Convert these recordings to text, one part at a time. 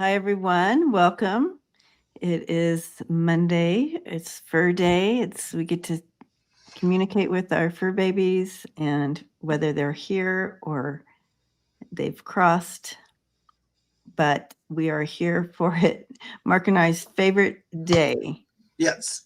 Hi, everyone. Welcome. It is Monday. It's fur day. We get to communicate with our fur babies, and whether they're here or they've crossed, but we are here for it. Mark and I's favorite day. Yes.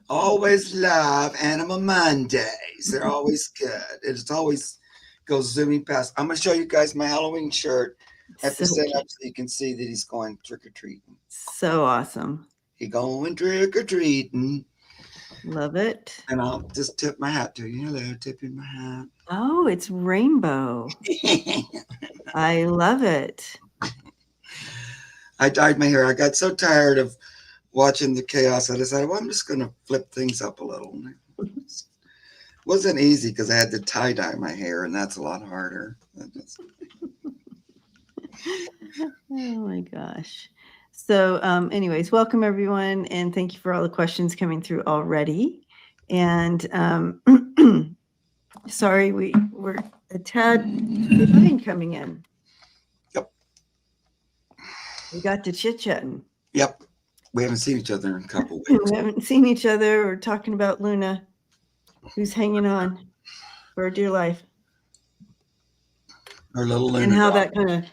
Always love Animal Mondays. They're always good. It always goes zooming past. I'm going to show you guys my Halloween shirt. I have to So stand up cute. so you can see that he's going trick or treating. So awesome. He going trick or treating. Love it. And I'll just tip my hat to you. Hello, tipping my hat. Oh, it's rainbow. I love it. I dyed my hair. I got so tired of watching the chaos. I decided, well, I'm just going to flip things up a little. It wasn't easy because I had to tie dye my hair, and that's a lot harder. Oh my gosh. So, anyways, welcome everyone, and thank you for all the questions coming through already. And sorry, we're a tad behind coming in. Yep. We got to chit-chatting. Yep. We haven't seen each other in a couple weeks. We haven't seen each other. We're talking about Luna, who's hanging on for dear life. Our little Luna. And how that kind of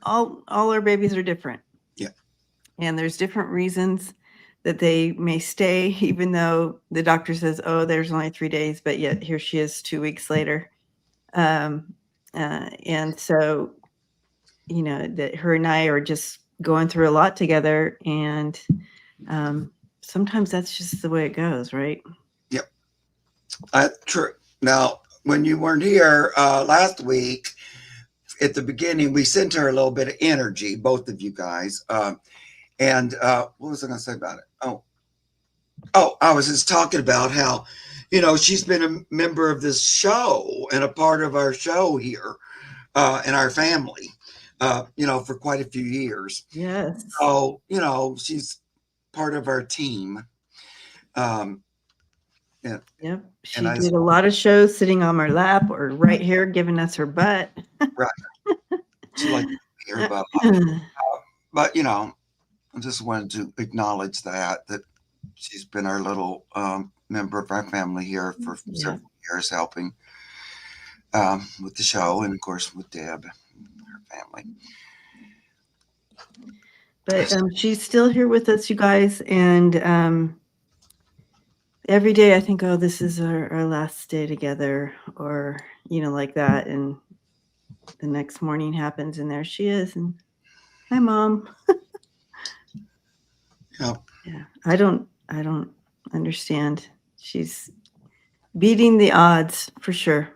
all our babies are different. Yeah. And there's different reasons that they may stay, even though the doctor says, oh, there's only 3 days, but yet here she is 2 weeks later. And so, that her and I are just going through a lot together. And sometimes that's just the way it goes, right? Yep. True. Now, when you weren't here last week, at the beginning, we sent her a little bit of energy, both of you guys. And what was I going to say about it? Oh, I was just talking about how, she's been a member of this show and a part of our show here in our family, for quite a few years. Yes. So, she's part of our team. Yep. She did a lot of shows sitting on my lap or right here giving us her butt. Right. She liked to hear about it. But, I just wanted to acknowledge that she's been our little member of our family here for several years, helping with the show and, of course, with Deb and her family. But she's still here with us, you guys. And every day I think, oh, this is our last day together, or, like that. And the next morning happens and there she is. And hi, Mom. Yep. Yeah. I don't understand. She's beating the odds for sure.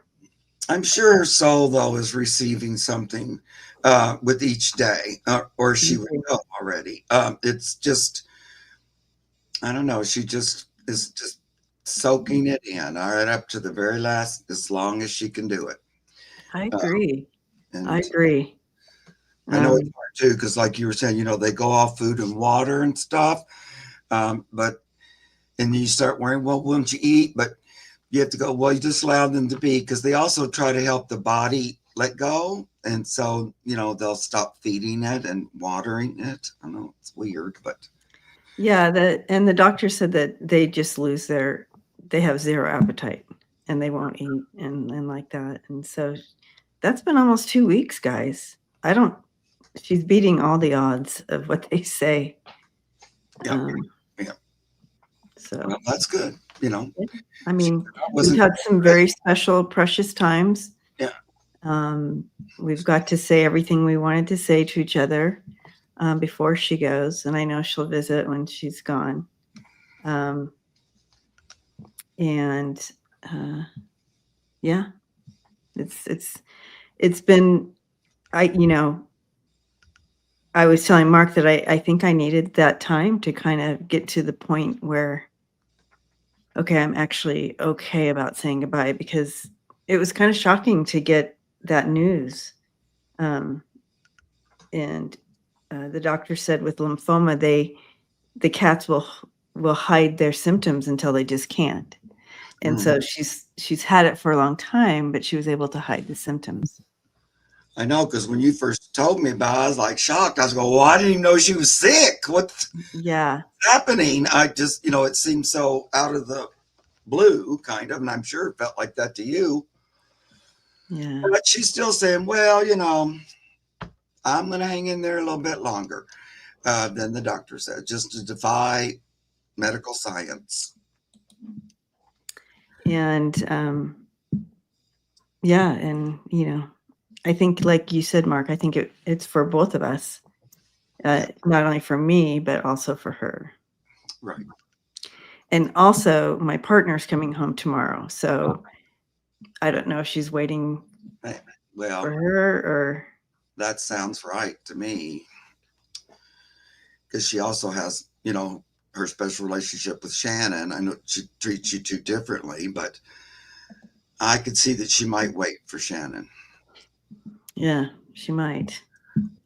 I'm sure her soul, though, is receiving something with each day, or she would know already. It's just, I don't know. She just is just soaking it in, all right, up to the very last, as long as she can do it. I agree. I agree. I know it's hard too, because like you were saying, they go off food and water and stuff. But and you start worrying, well, won't you eat? But you have to go, well, you just allow them to be, because they also try to help the body let go. And so, they'll stop feeding it and watering it. I know it's weird, but. Yeah, and the doctor said that they just they have zero appetite and they won't eat and like that. And so that's been almost 2 weeks, guys. She's beating all the odds of what they say. Yeah. So well, that's good. I mean, we've had some very special, precious times. Yeah. We've got to say everything we wanted to say to each other before she goes, and I know she'll visit when she's gone. And yeah, it's been, I was telling Mark that I think I needed that time to kind of get to the point where, okay, I'm actually okay about saying goodbye, because it was kind of shocking to get that news. And the doctor said with lymphoma, the cats will hide their symptoms until they just can't. And so she's had it for a long time, but she was able to hide the symptoms. I know, because when you first told me about it, I was like shocked. I was going, well, I didn't even know she was sick. What's Yeah. happening? I just, it seemed so out of the blue, kind of, and I'm sure it felt like that to you. Yeah. But she's still saying, well, I'm going to hang in there a little bit longer than the doctor said, just to defy medical science. And yeah, and I think, like you said, Mark, I think it's for both of us, not only for me, but also for her. Right. And also, my partner's coming home tomorrow, so I don't know if she's waiting Well, for her or. that sounds right to me, because she also has, her special relationship with Shannon. I know she treats you two differently, but I could see that she might wait for Shannon. Yeah, she might.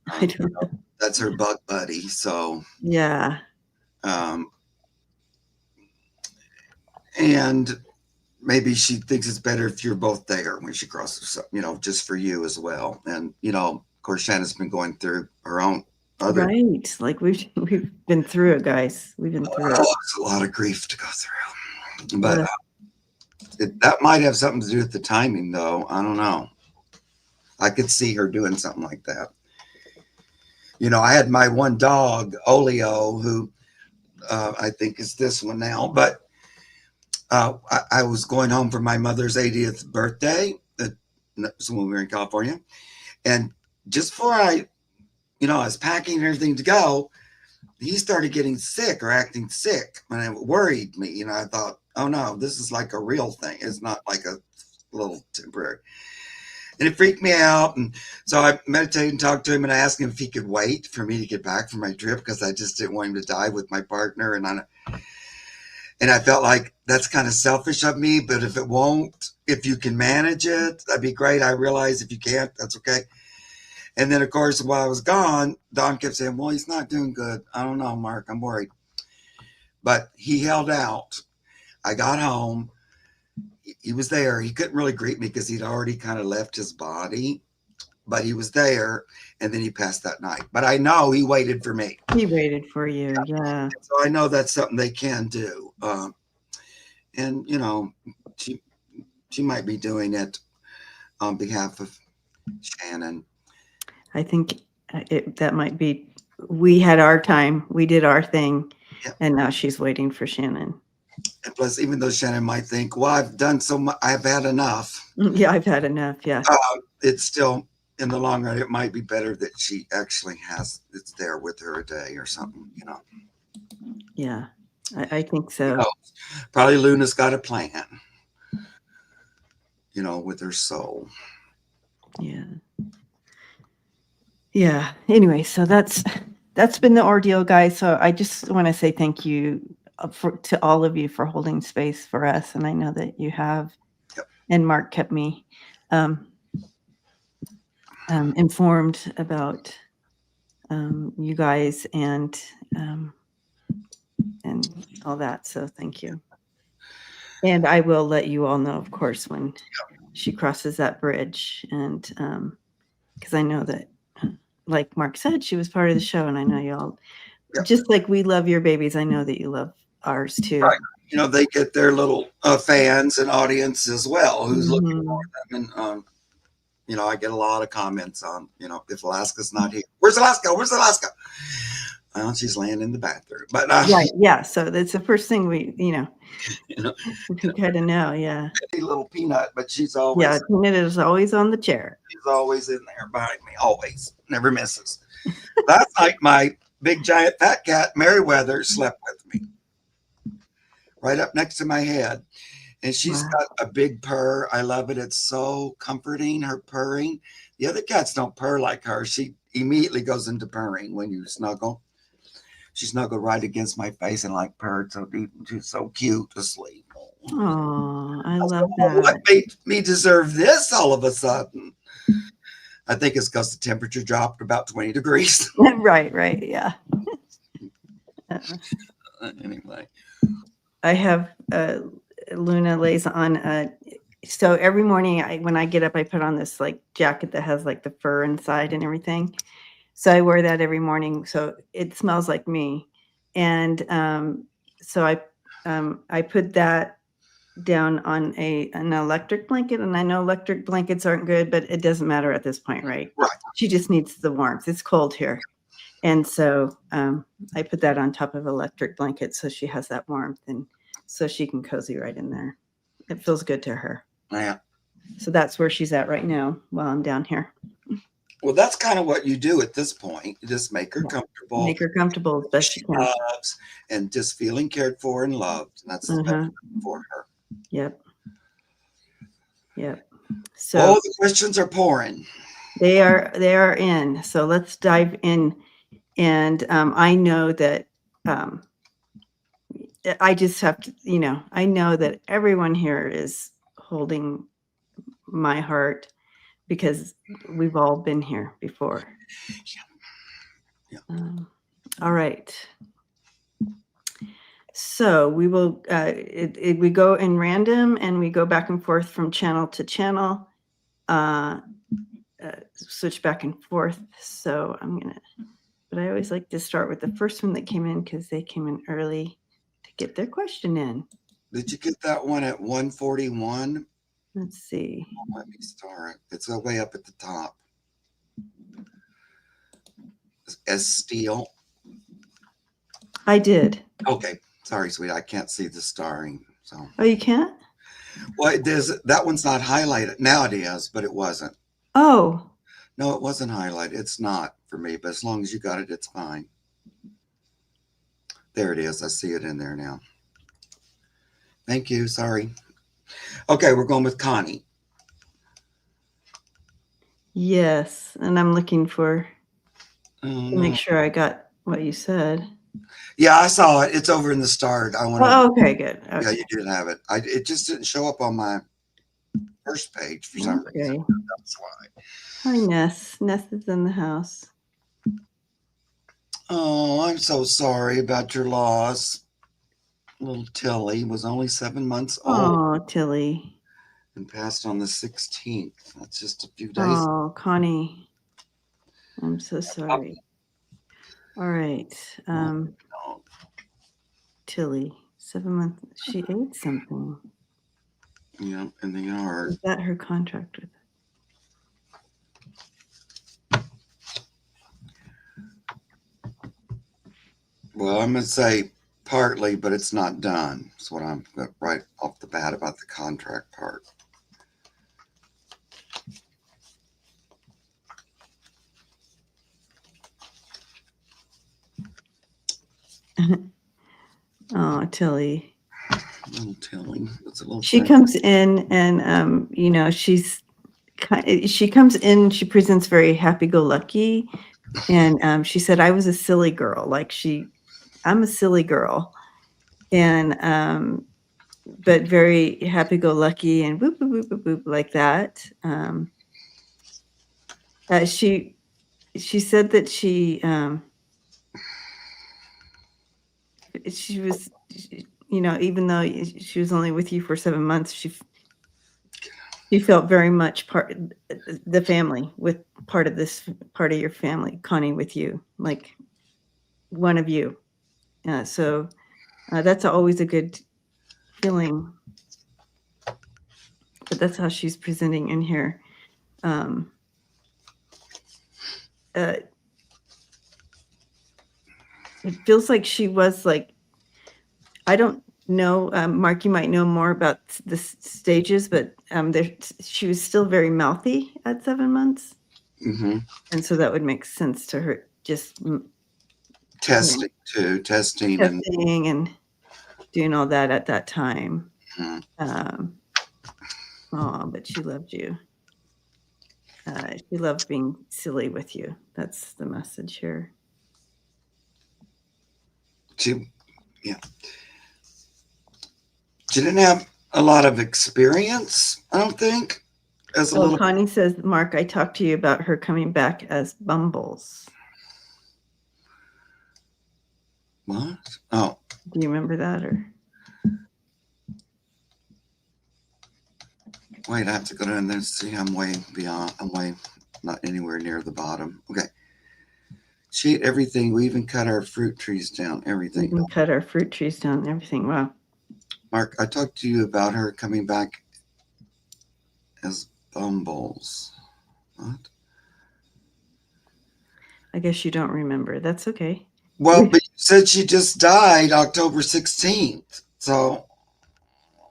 I don't know. That's her bug buddy. So, Yeah. And maybe she thinks it's better if you're both there when she crosses, just for you as well. And, of course, Shannon's been going through her own other. Right. Like we've been through it, guys. We've been through it. It's a lot of grief to go through. But that might have something to do with the timing, though. I don't know. I could see her doing something like that. I had my one dog, Olio, who I think is this one now, but I was going home for my mother's 80th birthday. That was when we were in California. And just before I was packing everything to go, he started getting sick or acting sick. And it worried me. I thought, oh no, this is like a real thing. It's not like a little temporary. And it freaked me out. And so I meditated and talked to him, and I asked him if he could wait for me to get back from my trip, because I just didn't want him to die with my partner. And I felt like that's kind of selfish of me, but if you can manage it, that'd be great. I realize if you can't, that's okay. And then, of course, while I was gone, Don kept saying, well, he's not doing good. I don't know, Mark, I'm worried. But he held out. I got home. He was there. He couldn't really greet me because he'd already kind of left his body, but he was there. And then he passed that night. But I know he waited for me. He waited for you. Yeah. So I know that's something they can do. And, she might be doing it on behalf of Shannon. I think that might be, we had our time, we did our thing, and now she's waiting for Shannon. And plus, even though Shannon might think, well, I've done so much, I've had enough. Yeah, I've had enough. Yeah. It's still, in the long run, it might be better that she actually it's there with her a day or something, Yeah, I think so. Probably Luna's got a plan, with her soul. Yeah. Yeah. Anyway, so that's been the ordeal, guys. So I just want to say thank you to all of you for holding space for us. And I know that you have. Yep. And Mark kept me informed about you guys and all that. So thank you. And I will let you all know, of course, when she crosses that bridge. And because I know that, like Mark said, she was part of the show, and I know y'all, just like we love your babies, I know that you love ours too. Right. They get their little fans and audience as well, who's looking for them. And, I get a lot of comments on, if Alaska's not here, where's Alaska? Where's Alaska? Well, she's laying in the bathroom. But right. Yeah. So that's the first thing we kind of know. Yeah. A little Peanut, but she's always. Yeah. Peanut is always on the chair. She's always in there behind me. Always. Never misses. Last night, my big giant fat cat, Meriwether, slept with me. Right up next to my head. And she's got a big purr. I love it. It's so comforting, her purring. The other cats don't purr like her. She immediately goes into purring when you snuggle. She snuggled right against my face and purred so deep. And she's so cute asleep. Oh, I love that. What made me deserve this all of a sudden? I think it's because the temperature dropped about 20 degrees. Right. Yeah. Anyway. I have Luna lays on so every morning when I get up, I put on this like jacket that has like the fur inside and everything. So I wear that every morning. So it smells like me. And so I put that down on an electric blanket. And I know electric blankets aren't good, but it doesn't matter at this point, right? Right. She just needs the warmth. It's cold here. And so I put that on top of electric blanket so she has that warmth and so she can cozy right in there. It feels good to her. Yeah. So that's where she's at right now while I'm down here. Well, that's kind of what you do at this point. You just make her Yeah. comfortable. Make her comfortable as best you can. Loves and just feeling cared for and loved. And that's the best for her. Yep. Yep. So oh, the questions are pouring. they are in. So let's dive in. And I know that I just have to, I know that everyone here is holding my heart because we've all been here before. Yeah. All right. So we will, we go in random and we go back and forth from channel to channel, switch back and forth. So but I always like to start with the first one that came in because they came in early to get their question in. Did you get that one at 141? Let's see. Let me start. It's way up at the top. As steel. I did. Okay. Sorry, sweet. I can't see the starring. So. Oh, you can't? Well, that one's not highlighted. Now it is, but it wasn't. Oh. No, it wasn't highlighted. It's not for me, but as long as you got it, it's fine. There it is. I see it in there now. Thank you. Sorry. Okay, we're going with Connie. Yes, and I'm looking for to make sure I got what you said. Yeah, I saw it. It's over in the start. I want. Oh, okay, good. Okay. Yeah, you did have it. It just didn't show up on my first page for some reason. That's why. Hi, Ness. Ness is in the house. Oh, I'm so sorry about your loss. Little Tilly was only 7 months old. Oh, Tilly. And passed on the 16th. That's just a few days. Oh, Connie. I'm so sorry. All right. Tilly, 7 months. She ate something. Yeah, in the yard. Is that her contract with? Well, I'm going to say partly, but it's not done. That's what I'm right off the bat about the contract part. Oh, Tilly. Little Tilly. That's a little. She comes in and she comes in. She presents very happy-go-lucky, and she said, "I was a silly girl. Like I'm a silly girl," and but very happy-go-lucky and boop boop boop boop boop like that. She said that she was, even though she was only with you for 7 months, she felt very much part the family with part of your family, Connie, with you, like one of you. So that's always a good feeling. But that's how she's presenting in here. It feels like she was like, I don't know, Mark, you might know more about the stages, but she was still very mouthy at 7 months. Mm-hmm. And so that would make sense to her, just testing too, testing and doing all that at that time. Mm-hmm. But she loved you. She loved being silly with you. That's the message here. She didn't have a lot of experience, I don't think. Connie says, Mark, I talked to you about her coming back as Bumbles. What? Oh. Do you remember that? Or Wait, I have to go down there and see. I'm way beyond. I'm way not anywhere near the bottom. Okay. She ate everything. We even cut our fruit trees down. We Everything. can cut our fruit trees down and everything. Wow. Mark, I talked to you about her coming back as Bumbles. What? I guess you don't remember. That's okay. Well, but you said she just died October 16th. So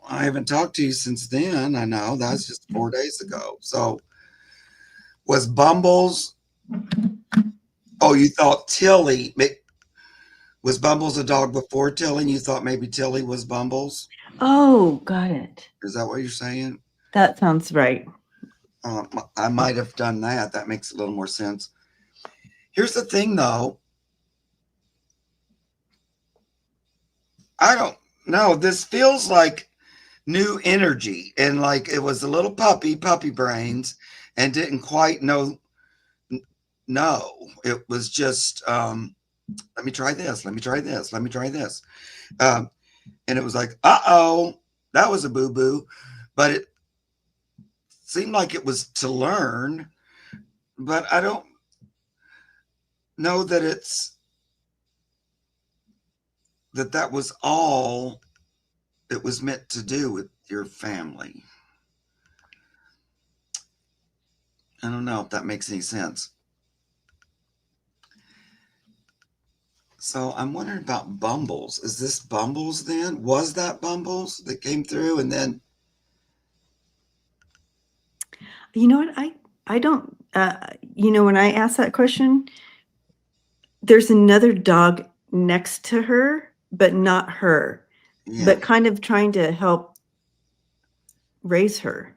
I haven't talked to you since then. I know that's just 4 days ago. So was Bumbles? Oh, you thought Tilly was Bumbles a dog before Tilly? And you thought maybe Tilly was Bumbles? Oh, got it. Is that what you're saying? That sounds right. I might have done that. That makes a little more sense. Here's the thing, though. I don't know. This feels like new energy, and like it was a little puppy brains, and didn't quite know. No, it was just let me try this. Let me try this. Let me try this. And it was like, uh-oh, that was a boo-boo. But it seemed like it was to learn. But I don't know that that was all it was meant to do with your family. I don't know if that makes any sense. So I'm wondering about Bumbles. Is this Bumbles then? Was that Bumbles that came through and then? You know what? I don't, when I ask that question, there's another dog next to her, but not her, Yeah. but kind of trying to help raise her.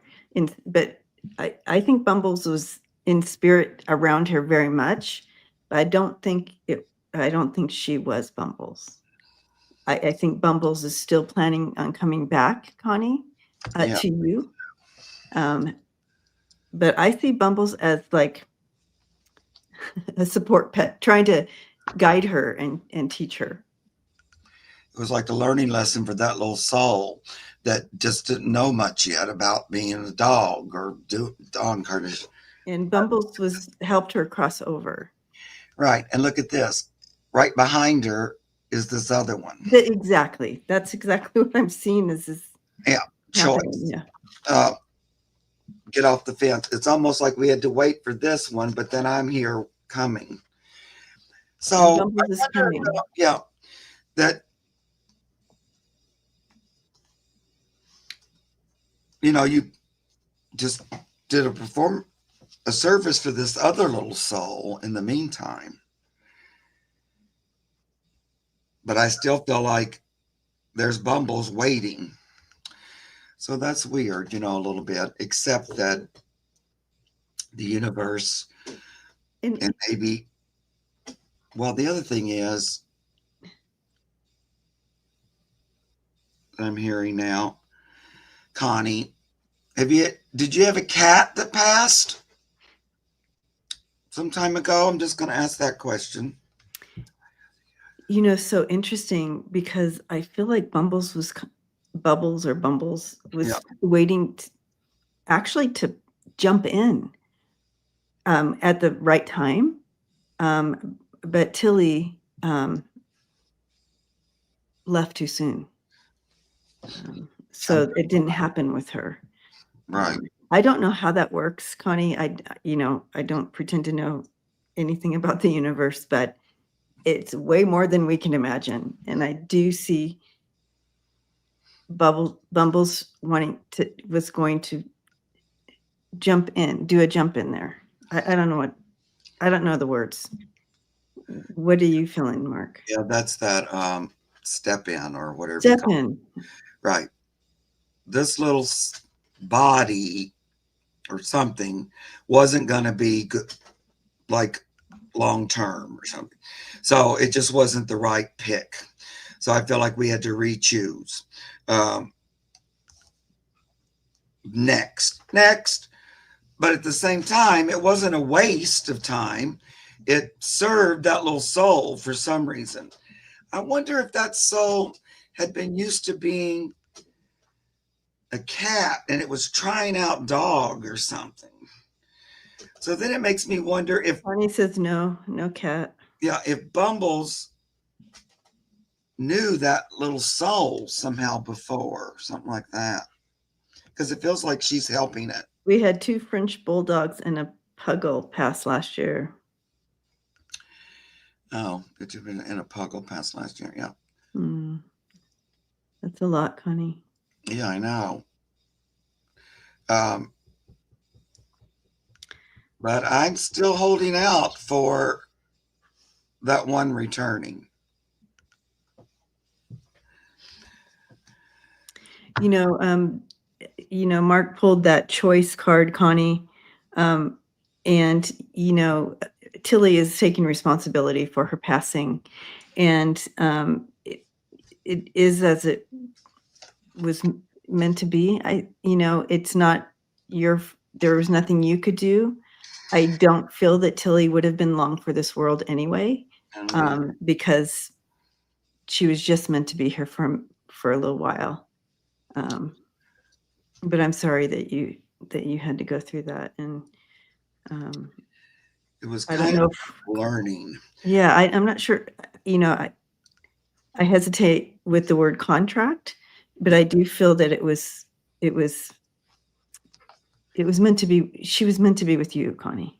But I think Bumbles was in spirit around her very much, but I don't think she was Bumbles. I think Bumbles is still planning on coming back, Connie, Yeah. to you. But I see Bumbles as like a support pet, trying to guide her and teach her. It was like a learning lesson for that little soul that just didn't know much yet about being a dog or dog carnage. And Bumbles helped her cross over. Right. And look at this. Right behind her is this other one. Exactly. That's exactly what I'm seeing is this. Yeah. Choice. Yeah. Get off the fence. It's almost like we had to wait for this one, but then I'm here coming. So Bumbles is coming. Yeah, that you just did a service for this other little soul in the meantime. But I still feel like there's Bumbles waiting. So that's weird, a little bit, except that the universe and maybe, well, the other thing is I'm hearing now, Connie, did you have a cat that passed some time ago? I'm just going to ask that question. So interesting because I feel like Bumbles was waiting actually to jump in at the right time. But Tilly left too soon. So it didn't happen with her. Right. I don't know how that works, Connie. I don't pretend to know anything about the universe, but it's way more than we can imagine. And I do see Bumbles was going to do a jump in there. I don't know the words. What are you feeling, Mark? Yeah, that's that step in or whatever. Step in. Right. This little body or something wasn't going to be good, like long term or something. So it just wasn't the right pick. So I feel like we had to re-choose. Next. But at the same time, it wasn't a waste of time. It served that little soul for some reason. I wonder if that soul had been used to being a cat and it was trying out dog or something. So then it makes me wonder if, Bonnie says no, no cat. yeah, if Bumbles knew that little soul somehow before, something like that. Because it feels like she's helping it. We had 2 French bulldogs and a puggle pass last year. Oh, it took in a puggle past last year. Yeah. That's a lot, Connie. Yeah, I know. But I'm still holding out for that one returning. Mark pulled that choice card, Connie. And, Tilly is taking responsibility for her passing. And it is as it was meant to be. It's not there was nothing you could do. I don't feel that Tilly would have been long for this world anyway, because she was just meant to be here for a little while. But I'm sorry that you had to go through that, and it was I kind don't know of learning. Yeah, I'm not sure. I hesitate with the word contract, but I do feel that it was meant to be. She was meant to be with you, Connie.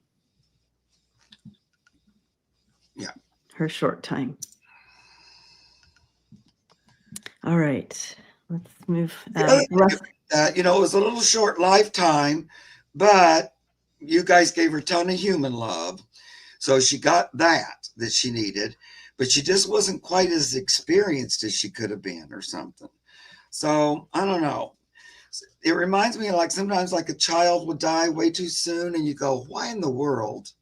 Yeah. Her short time. All right, let's move. It was a little short lifetime, but you guys gave her a ton of human love. So she got that she needed, but she just wasn't quite as experienced as she could have been or something. So I don't know. It reminds me of like sometimes like a child would die way too soon and you go, why in the world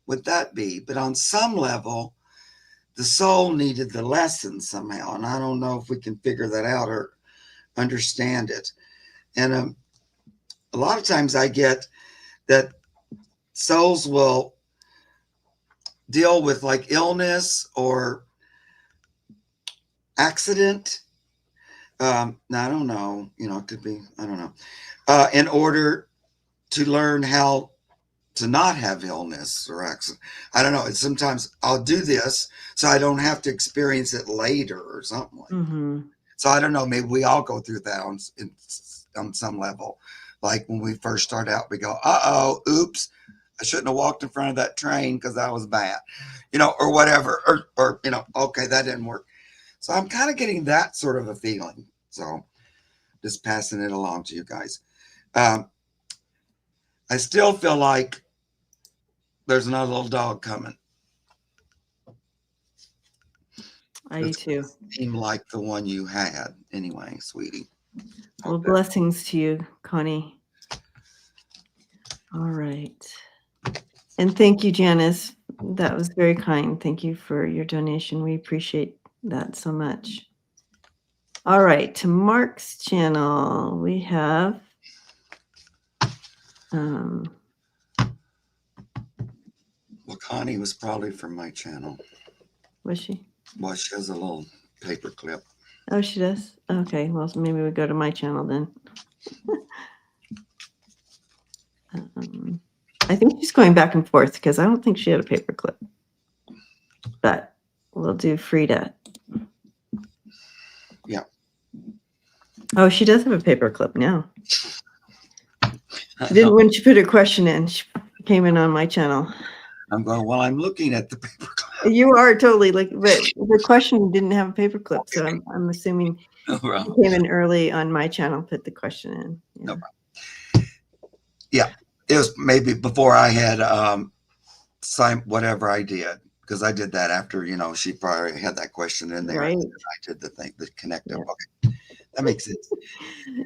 would that be? But on some level, the soul needed the lesson somehow. And I don't know if we can figure that out or understand it. And a lot of times I get that souls will deal with like illness or accident. Now I don't know, it could be, I don't know, in order to learn how to not have illness or accident. I don't know. It's sometimes I'll do this so I don't have to experience it later or something like that. So I don't know. Maybe we all go through that on some level. Like when we first start out, we go, oops, I shouldn't have walked in front of that train because that was bad, or whatever, or okay, that didn't work. So I'm kind of getting that sort of a feeling. So just passing it along to you guys. I still feel like there's another little dog coming. I do too. Seem like the one you had anyway, sweetie. Well, blessings to you, Connie. All right. And thank you, Janice. That was very kind. Thank you for your donation. We appreciate that so much. All right, to Mark's channel, we have well, Connie was probably from my channel. Was she? Well, she has a little paper clip. Oh, she does? Okay, well, maybe we go to my channel then. I think she's going back and forth because I don't think she had a paper clip. But we'll do Frida. Yeah. Oh, she does have a paper clip now. She didn't when she put her question in. She came in on my channel. I'm going, well, I'm looking at the paper clip. You are totally like, but the question didn't have a paper clip. So I'm assuming she came in early on my channel, put the question in. Yeah. No problem. Yeah. It was maybe before I had signed whatever I did, because I did that after, she probably had that question in there. Right. And I did the thing, the connective. Yeah. Okay. That makes sense.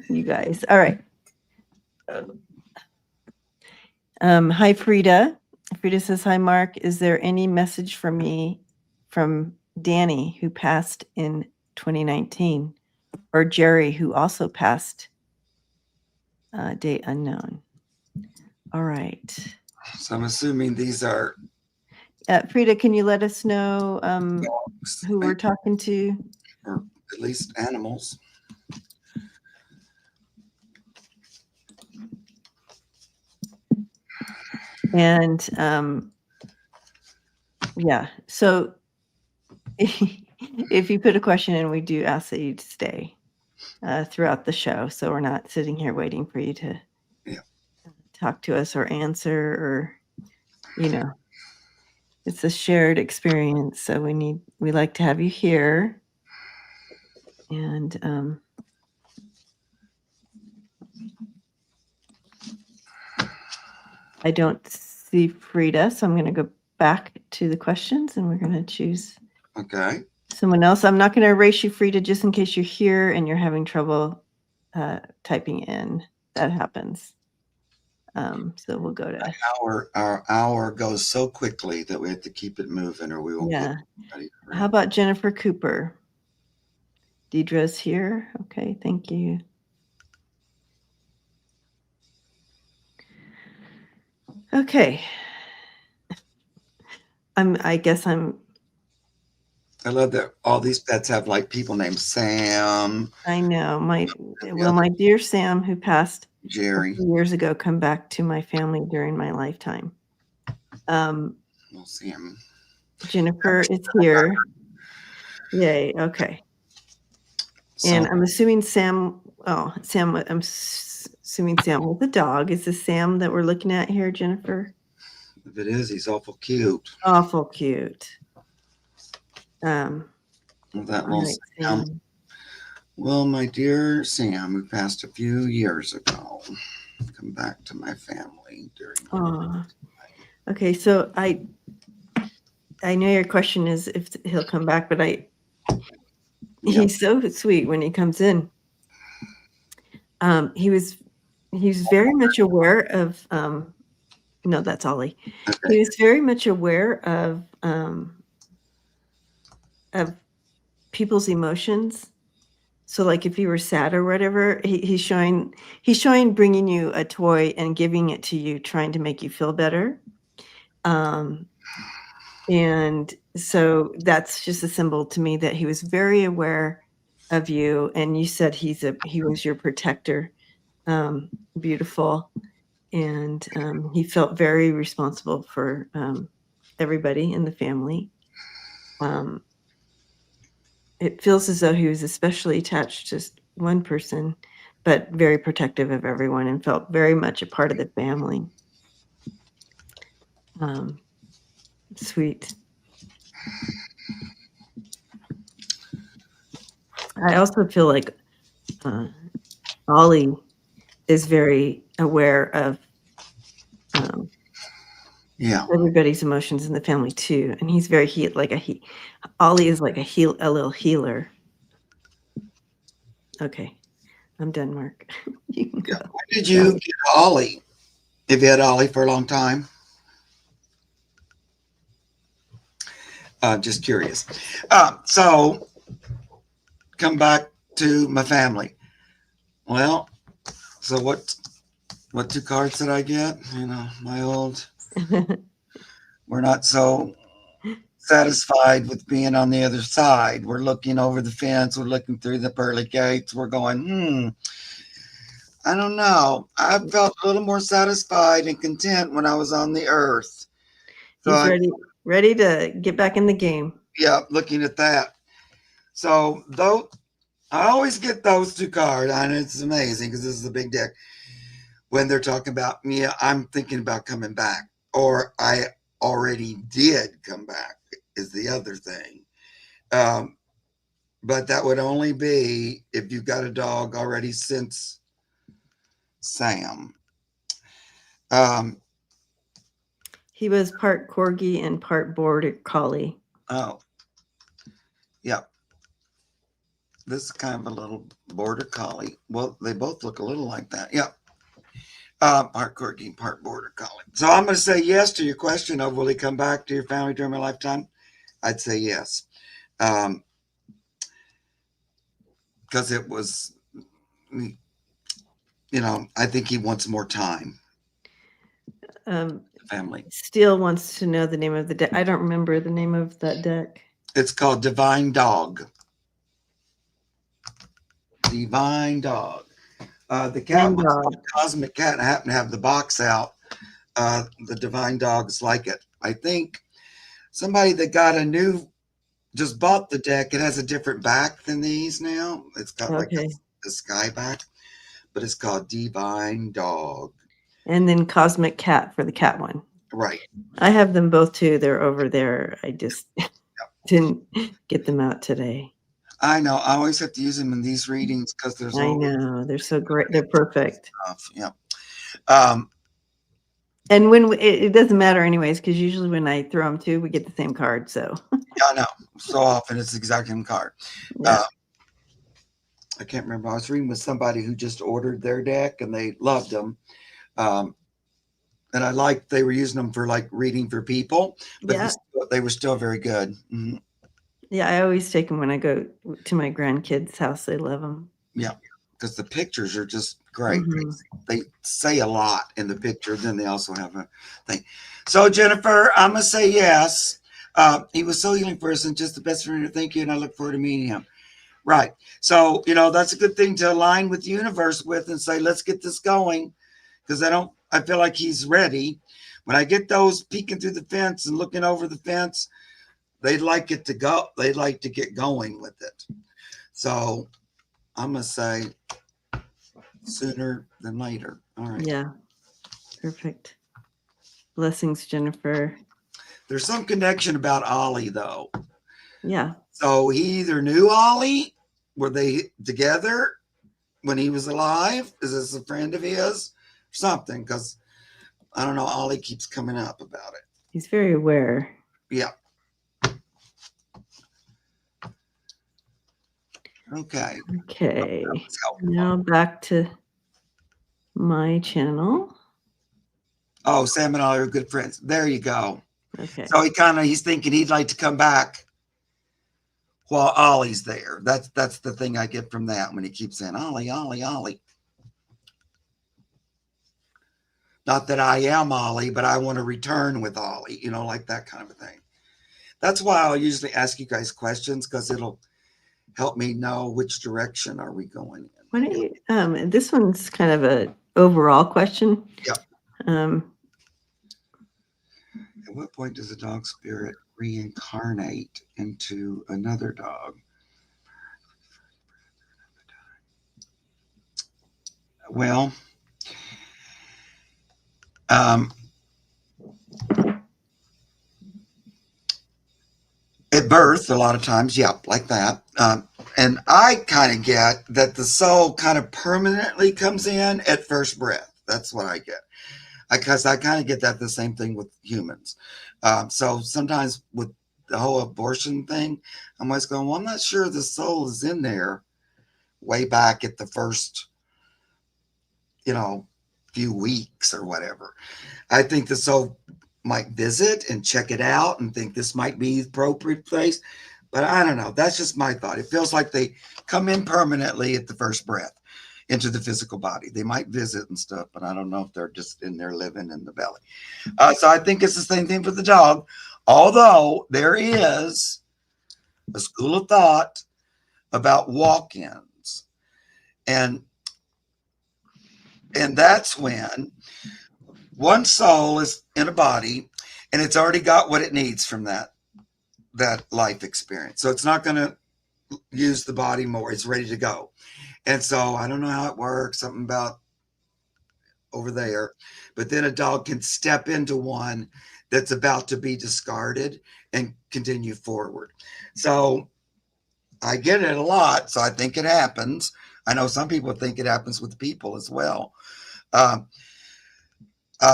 You guys. All right. Hi, Frida. Frida says, hi, Mark. Is there any message for me from Danny, who passed in 2019, or Jerry, who also passed date unknown? All right. So I'm assuming these are. Frida, can you let us know who we're talking to? Or at least animals. And yeah, so if you put a question in, we do ask that you stay throughout the show. So we're not sitting here waiting for you to talk to us or answer, or, it's a shared experience. So we like to have you here. And I don't see Frida, so I'm going to go back to the questions and we're going to choose someone else. I'm not going to erase you, Frida, just in case you're here and you're having trouble typing in. That happens. So we'll go to our hour goes so quickly that we have to keep it moving, or we won't get ready. How about Jennifer Cooper? Deidre's here. Okay, thank you. Okay. I love that all these pets have like people named Sam. I know my dear Sam, who passed Jerry a few years ago, come back to my family during my lifetime. We'll see him. Jennifer is here. Yay. Okay. And I'm assuming Sam. I'm assuming Sam with the dog. Is this Sam that we're looking at here, Jennifer? If it is, he's awful cute. Awful cute. That little Sam. Well, my dear Sam, who passed a few years ago, come back to my family during. Okay, so I know your question is if he'll come back, but he's so sweet when he comes in. He was very much aware of no, that's Ollie. Okay. He was very much aware of people's emotions. So like if you were sad or whatever, he's showing bringing you a toy and giving it to you, trying to make you feel better. And so that's just a symbol to me that he was very aware of you. And you said he was your protector. Beautiful. And he felt very responsible for everybody in the family. It feels as though he was especially attached to one person, but very protective of everyone and felt very much a part of the family. Sweet. I also feel like Ollie is very aware of everybody's emotions in the family too, and he's very Ollie is like a little healer. Okay, I'm done, Mark. You can go. When did you get Ollie? Have you had Ollie for a long time? Just curious. So come back to my family. Well, so what 2 cards did I get? My old, we're not so satisfied with being on the other side. We're looking over the fence. We're looking through the pearly gates. We're going, I don't know. I felt a little more satisfied and content when I was on the earth. So he's ready to get back in the game. Yeah, looking at that. So though I always get those 2 cards, and it's amazing because this is a big deck. When they're talking about me, I'm thinking about coming back, or I already did come back is the other thing. But that would only be if you've got a dog already since Sam. He was part Corgi and part Border Collie. Oh, yeah. This is kind of a little Border Collie. Well, they both look a little like that. Yeah. Part Corgi, part Border Collie. So I'm going to say yes to your question of will he come back to your family during my lifetime? I'd say yes. Because it was, I think he wants more time. Family. Steele wants to know the name of the deck. I don't remember the name of that deck. It's called Divine Dog. Divine Dog. The cat was called Cosmic Cat. I happen to have the box out the Divine Dogs like it. I think somebody that got just bought the deck. It has a different back than these now. It's got like Okay. a sky back, but it's called Divine Dog. And then Cosmic Cat for the cat one. Right. I have them both too. They're over there. I just didn't get them out today. I know. I always have to use them in these readings because there's I know. They're so great. They're perfect. stuff. Yeah. And when it doesn't matter anyways, because usually when I throw them too, we get the same card. So Yeah, I know. So often it's the exact same card. yeah. I can't remember. I was reading with somebody who just ordered their deck and they loved them. And I liked they were using them for like reading for people, but Yeah. they were still very good. Mm-hmm. Yeah, I always take them when I go to my grandkids' house. They love them. Yeah, because the pictures are just great. Mm-hmm. They say a lot in the picture. Then they also have a thing. So Jennifer, I'm gonna say yes. He was so healing for us and just the best friend. Thank you, and I look forward to meeting him. Right. So that's a good thing to align with the universe with and say, let's get this going. Because I feel like he's ready. When I get those peeking through the fence and looking over the fence, they'd like it to go. They'd like to get going with it. So I'm going to say sooner than later. All right. Yeah. Perfect. Blessings, Jennifer. There's some connection about Ollie, though. Yeah. So he either knew Ollie. Were they together when he was alive? Is this a friend of his? Something, because I don't know. Ollie keeps coming up about it. He's very aware. Yeah. Okay. Okay. Now back to my channel. Oh, Sam and Ollie are good friends. There you go. Okay. So he's thinking he'd like to come back while Ollie's there. That's the thing I get from that when he keeps saying Ollie, Ollie, Ollie. Not that I am Ollie, but I want to return with Ollie, like that kind of a thing. That's why I'll usually ask you guys questions, because it'll help me know which direction are we going in. Why don't you, this one's kind of a overall question. Yeah. At what point does a dog spirit reincarnate into another dog? Well, at birth, a lot of times, yeah, like that. And I kind of get that the soul kind of permanently comes in at first breath. That's what I get. Because I kind of get that the same thing with humans. So sometimes with the whole abortion thing, I'm always going, well, I'm not sure the soul is in there way back at the first, few weeks or whatever. I think the soul might visit and check it out and think this might be the appropriate place. But I don't know. That's just my thought. It feels like they come in permanently at the first breath into the physical body. They might visit and stuff, but I don't know if they're just in there living in the belly. So I think it's the same thing for the dog. Although there is a school of thought about walk-ins. And that's when one soul is in a body and it's already got what it needs from that life experience. So it's not going to use the body more. It's ready to go. And so I don't know how it works, something about over there. But then a dog can step into one that's about to be discarded and continue forward. So I get it a lot. So I think it happens. I know some people think it happens with people as well.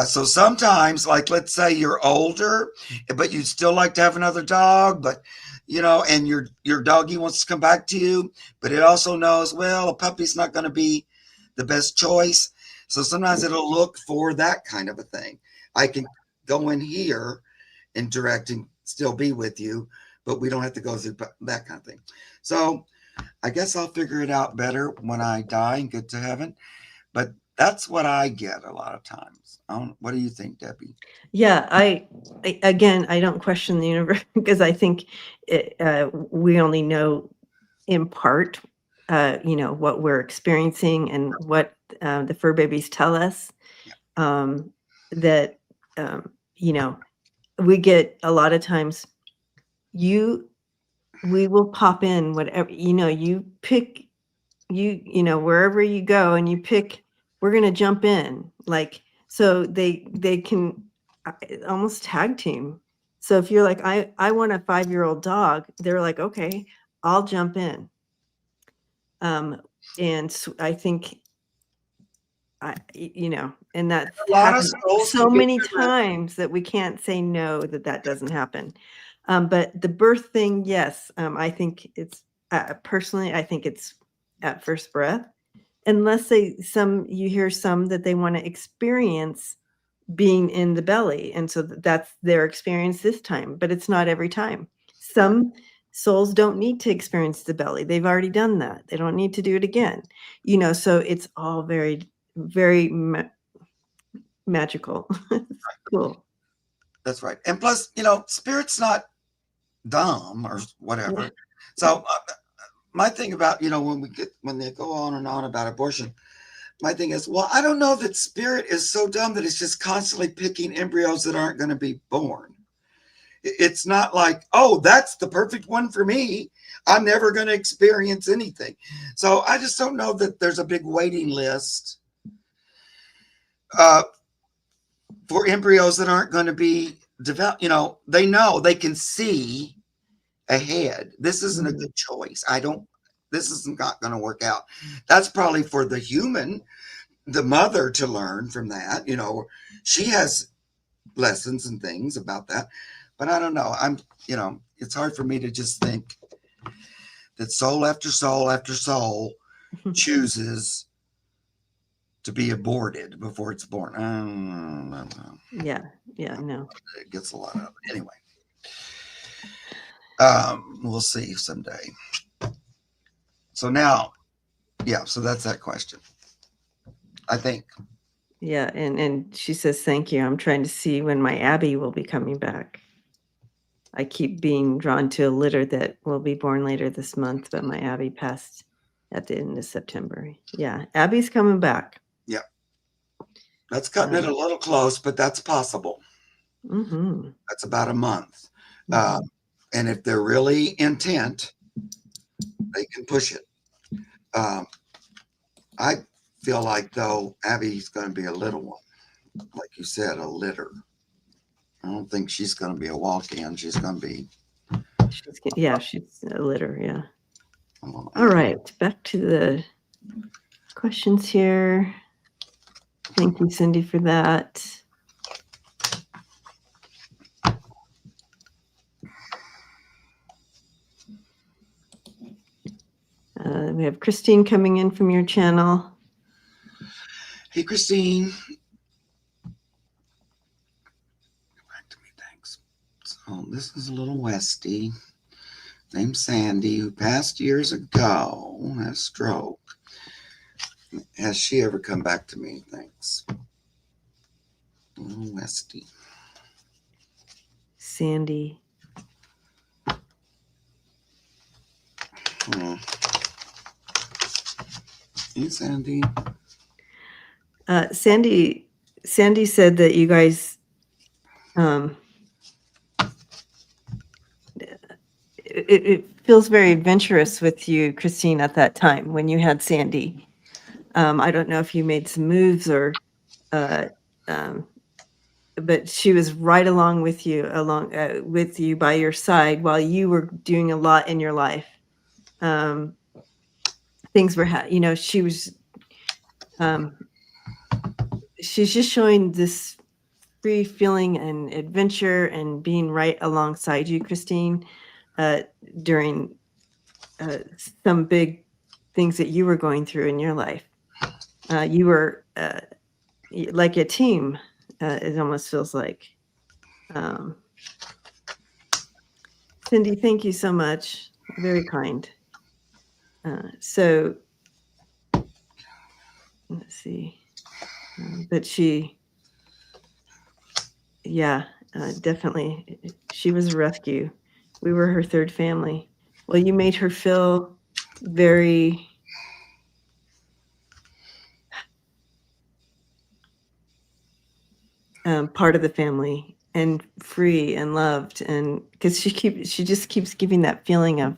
So sometimes, like, let's say you're older, but you'd still like to have another dog, but and your doggy wants to come back to you, but it also knows, well, a puppy's not going to be the best choice. So sometimes it'll look for that kind of a thing. I can go in here and direct and still be with you, but we don't have to go through that kind of thing. So I guess I'll figure it out better when I die and get to heaven. But that's what I get a lot of times. What do you think, Debbie? Yeah, I don't question the universe because I think we only know in part, what we're experiencing and what the fur babies tell us. That you know, we get a lot of times we will pop in whatever, you pick, wherever you go and you pick, we're going to jump in. Like, so they can almost tag team. So if you're like, I want a 5-year-old dog, they're like, okay, I'll jump in. And I think, and that A lot of happens schools so can be many different. times that we can't say no, that doesn't happen. But the birth thing, yes, I think it's, personally, I think it's at first breath, unless you hear some that they want to experience being in the belly. And so that's their experience this time, but it's not every time. Some souls don't need to experience the belly. They've already done that. They don't need to do it again. So it's all very, very magical. Cool. That's right. And plus, spirit's not dumb or whatever. Yeah. So my thing about, when they go on and on about abortion, my thing is, well, I don't know that spirit is so dumb that it's just constantly picking embryos that aren't going to be born. It's not like, oh, that's the perfect one for me. I'm never going to experience anything. So I just don't know that there's a big waiting list for embryos that aren't going to be developed. They know, they can see ahead. This isn't a good choice. This isn't not going to work out. That's probably for the human, the mother, to learn from that. She has lessons and things about that, but I don't know. It's hard for me to just think that soul after soul after soul chooses to be aborted before it's born. I don't know. Yeah, no. It gets a lot of it. Anyway. We'll see someday. So now, so that's that question, I think. Yeah, and she says, thank you. I'm trying to see when my Abby will be coming back. I keep being drawn to a litter that will be born later this month, but my Abby passed at the end of September. Yeah, Abby's coming back. Yeah. That's cutting it a little close, but that's possible. Mm-hmm. That's about a month. Mm-hmm. And if they're really intent, they can push it. I feel like, though, Abby's going to be a little one. Like you said, a litter. I don't think she's going to be a walk-in. She's going to be... she's a litter, yeah. All right, back to the questions here. Thank you, Cindy, for that. We have Christine coming in from your channel. Hey, Christine. Come back to me, thanks. So this is a little Westie named Sandy, who passed years ago, had a stroke. Has she ever come back to me? Thanks. Little Westie. Sandy. Hey, Sandy. Sandy said that you guys, it feels very adventurous with you, Christine, at that time when you had Sandy. I don't know if you made some moves or, but she was right along with you, by your side while you were doing a lot in your life. Things were, she was, she's just showing this free feeling and adventure and being right alongside you, Christine, during some big things that you were going through in your life. You were like a team, it almost feels like. Cindy, thank you so much. Very kind. So let's see. But she, definitely, she was a rescue. We were her third family. Well, you made her feel very part of the family and free and loved, and because she just keeps giving that feeling of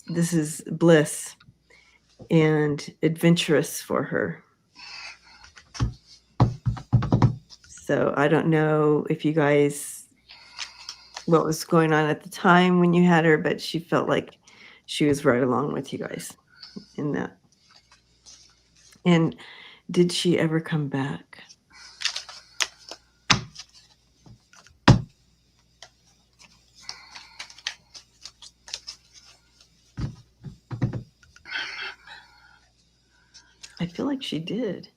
this is bliss and adventurous for her. So I don't know if you guys, what was going on at the time when you had her, but she felt like she was right along with you guys in that. And did she ever come back? I feel like she did.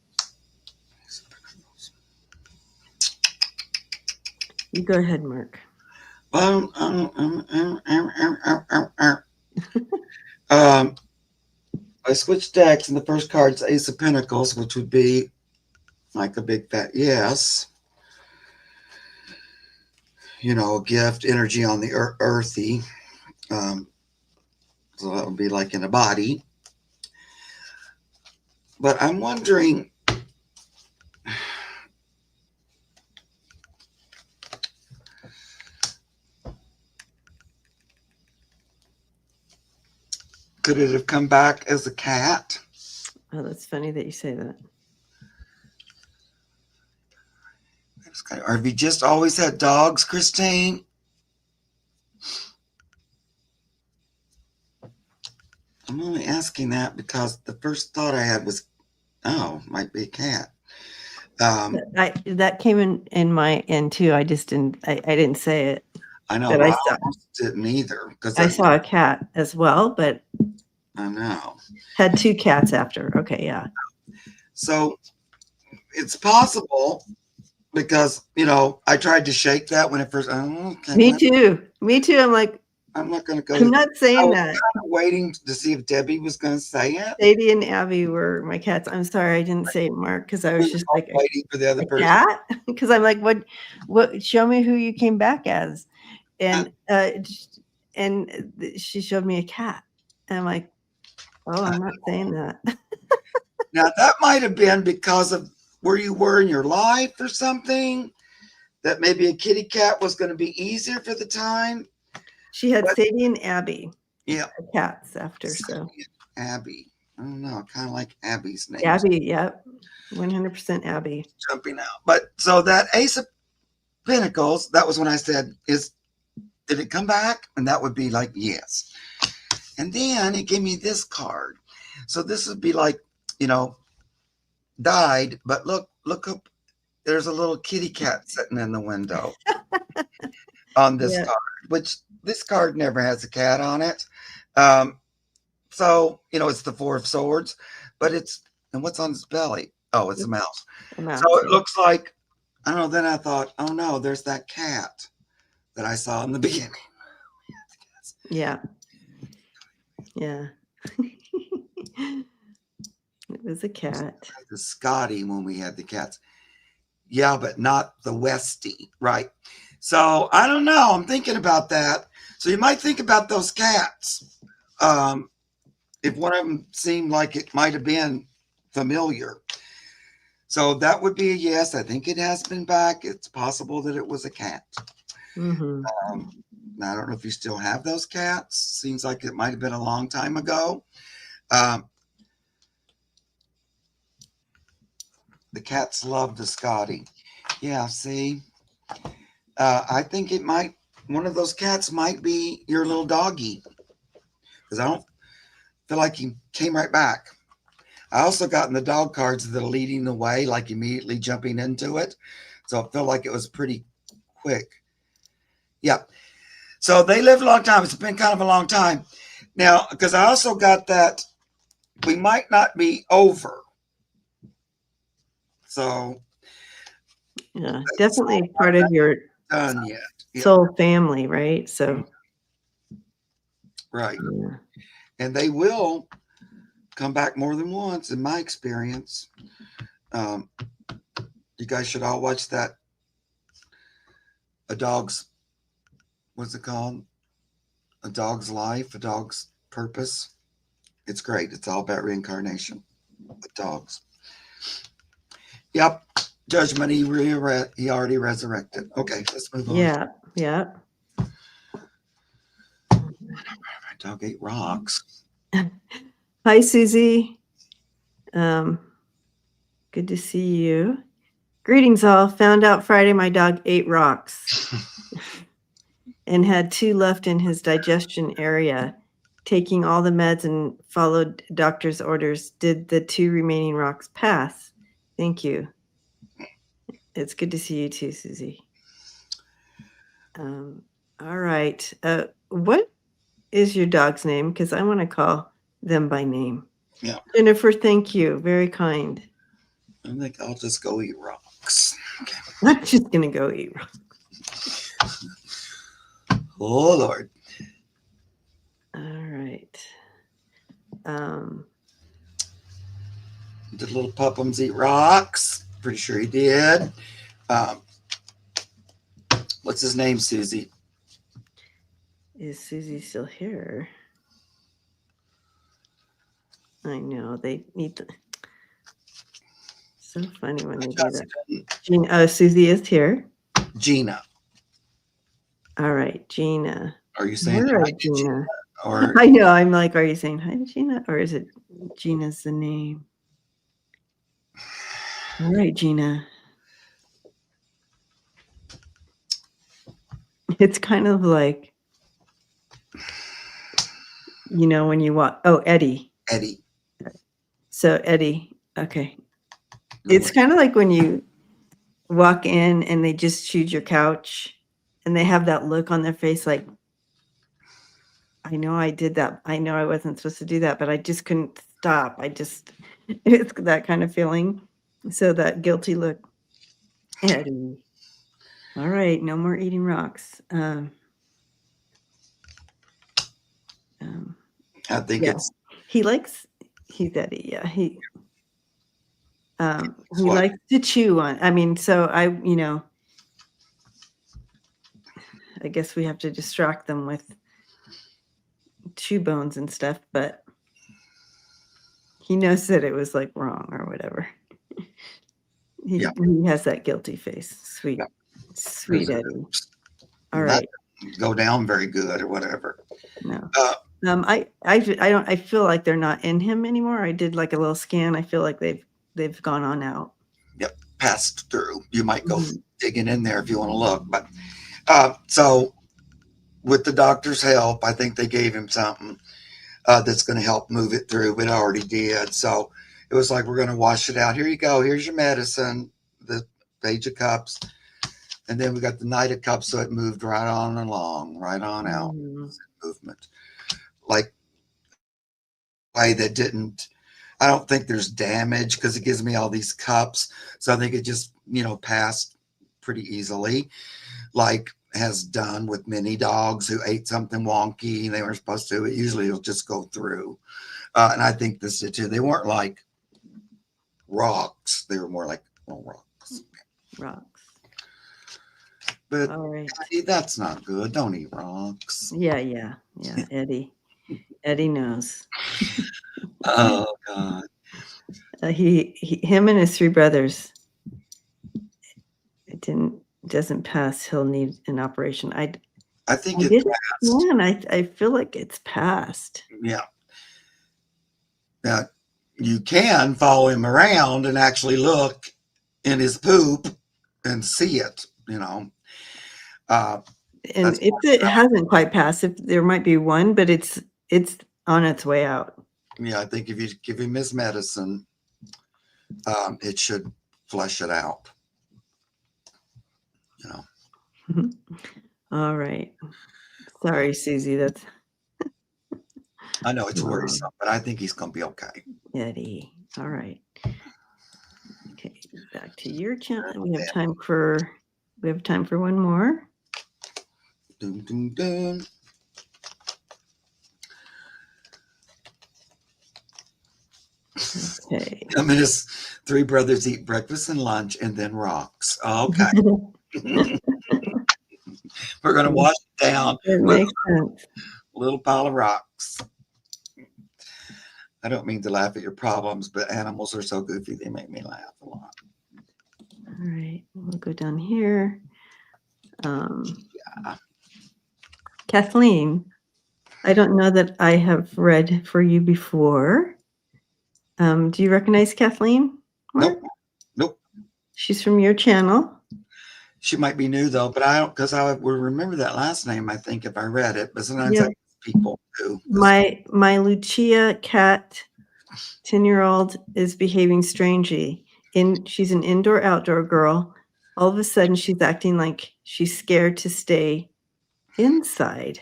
You go ahead, Mark. I switched decks, and the first card's Ace of Pentacles, which would be like a big fat yes. You know, gift, energy on the earthy. So that would be like in a body. But I'm wondering, could it have come back as a cat? Oh, that's funny that you say that. Or have you just always had dogs, Christine? I'm only asking that because the first thought I had was, oh, might be a cat. That came in my end too. I just didn't. I didn't say it. I know. But I didn't either because I saw a cat as well, but I know had two cats after. Okay, yeah. So it's possible because I tried to shake that when it first. Oh, okay, Me too. I'm like, I'm not going to go. I'm not saying that. Kind of waiting to see if Debbie was going to say it. Sadie and Abby were my cats. I'm sorry I didn't say it, Mark, because I was just like waiting for the other person. Cat? Because I'm like, what? Show me who you came back as, and she showed me a cat, and I'm like, oh, I'm not saying that. Now that might have been because of where you were in your life or something. That maybe a kitty cat was going to be easier for the time. She had Sadie and Abby. Yeah. Cats after, so. Abby. I don't know. Kind of like Abby's name. Abby, yep. 100% Abby. Jumping out. But so that Ace of Pentacles, that was when I said, did it come back? And that would be like, yes. And then it gave me this card. So this would be like, died, but look up. There's a little kitty cat sitting in the window on this card, which this card never has a cat on it. So, it's the Four of Swords, but and what's on its belly? Oh, it's a mouse. So it looks like, I don't know. Then I thought, oh no, there's that cat that I saw in the beginning. Yeah. Yeah. It was a cat. The Scotty when we had the cats. Yeah, but not the Westie, right? So I don't know. I'm thinking about that. So you might think about those cats. If one of them seemed like it might have been familiar. So that would be a yes. I think it has been back. It's possible that it was a cat. Mm-hmm. I don't know if you still have those cats. Seems like it might have been a long time ago. The cats love the Scotty. Yeah, see? I think one of those cats might be your little doggy. Because I don't feel like he came right back. I also got in the dog cards that are leading the way, like immediately jumping into it. So I felt like it was pretty quick. Yeah. So they lived a long time. It's been kind of a long time. Now, because I also got that we might not be over. So yeah, definitely part of your done yet. Soul family, right? So right. Yeah. And they will come back more than once, in my experience. You guys should all watch that. What's it called? A Dog's Life, A Dog's Purpose. It's great. It's all about reincarnation with dogs. Yep. judgment, he already resurrected. Okay, let's move on. Yeah, yeah. My dog ate rocks. Hi, Susie. Good to see you. Greetings, all. Found out Friday my dog ate rocks and had 2 left in his digestion area. Taking all the meds and followed doctor's orders. Did the 2 remaining rocks pass? Thank you. It's good to see you too, Susie. All right. What is your dog's name? Because I want to call them by name. Yeah. Jennifer, thank you. Very kind. I think I'll just go eat rocks. Okay. I'm just going to go eat rocks. Oh, Lord. All right. Did little Puppums eat rocks? Pretty sure he did. What's his name, Susie? Is Susie still here? I know they need to. So funny when they do that. Susie is here. Gina. All right, Gina. Are you saying All right, Gina? Or I know. I'm like, are you saying hi to Gina, or is it Gina's the name? All right, Gina. It's kind of like, when you walk. Oh, Eddie. Eddie. So Eddie. Okay. It's kind of like when you walk in and they just chewed your couch and they have that look on their face like, I know I did that. I know I wasn't supposed to do that, but I just couldn't stop. It's that kind of feeling. So that guilty look. Eddie. All right. No more eating rocks. I think he's Eddie. Yeah. He what? likes to chew on. I guess we have to distract them with chew bones and stuff, but he knows that it was like wrong or whatever. He has that guilty face. Sweet Eddie. All right. Go down very good or whatever. No. I feel like they're not in him anymore. I did like a little scan. I feel like they've gone on out. Yep, passed through. You might go digging in there if you want to look, but so with the doctor's help, I think they gave him something that's going to help move it through. It already did. So it was like, we're going to wash it out. Here you go. Here's your medicine, the page of cups. And then we got the night of cups. So it moved right on along, right on out. Movement. Like way that didn't, I don't think there's damage because it gives me all these cups. So I think it just, passed pretty easily. Like has done with many dogs who ate something wonky and they weren't supposed to. It usually will just go through. And I think this did too. They weren't like rocks. They were more like rocks. Rocks. But all right. That's not good. Don't eat rocks. Yeah. Eddie. Eddie knows. Oh God. Him and his 3 brothers. It doesn't pass. He'll need an operation. I think it's passed. Man, I feel like it's passed. Yeah. Now you can follow him around and actually look in his poop and see it, and if it hasn't quite passed, if there might be one, but it's on its way out. Yeah, I think if you give him his medicine, it should flush it out. All right. Sorry, Susie. That's. I know it's worrisome, but I think he's going to be okay. Eddie. All right. Okay, back to your channel. We have time for one more. Dun, dun, dun. Okay. I mean, his 3 brothers eat breakfast and lunch and then rocks. Okay. We're going to wash it down. It makes sense. A little pile of rocks. I don't mean to laugh at your problems, but animals are so goofy. They make me laugh a lot. All right, we'll go down here. Kathleen, I don't know that I have read for you before. Do you recognize Kathleen? Mark? Nope. She's from your channel. She might be new though, but I don't, because I would remember that last name, I think, if I read it, but sometimes Yeah. people do. My Lucia cat, 10-year-old, is behaving strangely. She's an indoor-outdoor girl. All of a sudden, she's acting like she's scared to stay inside.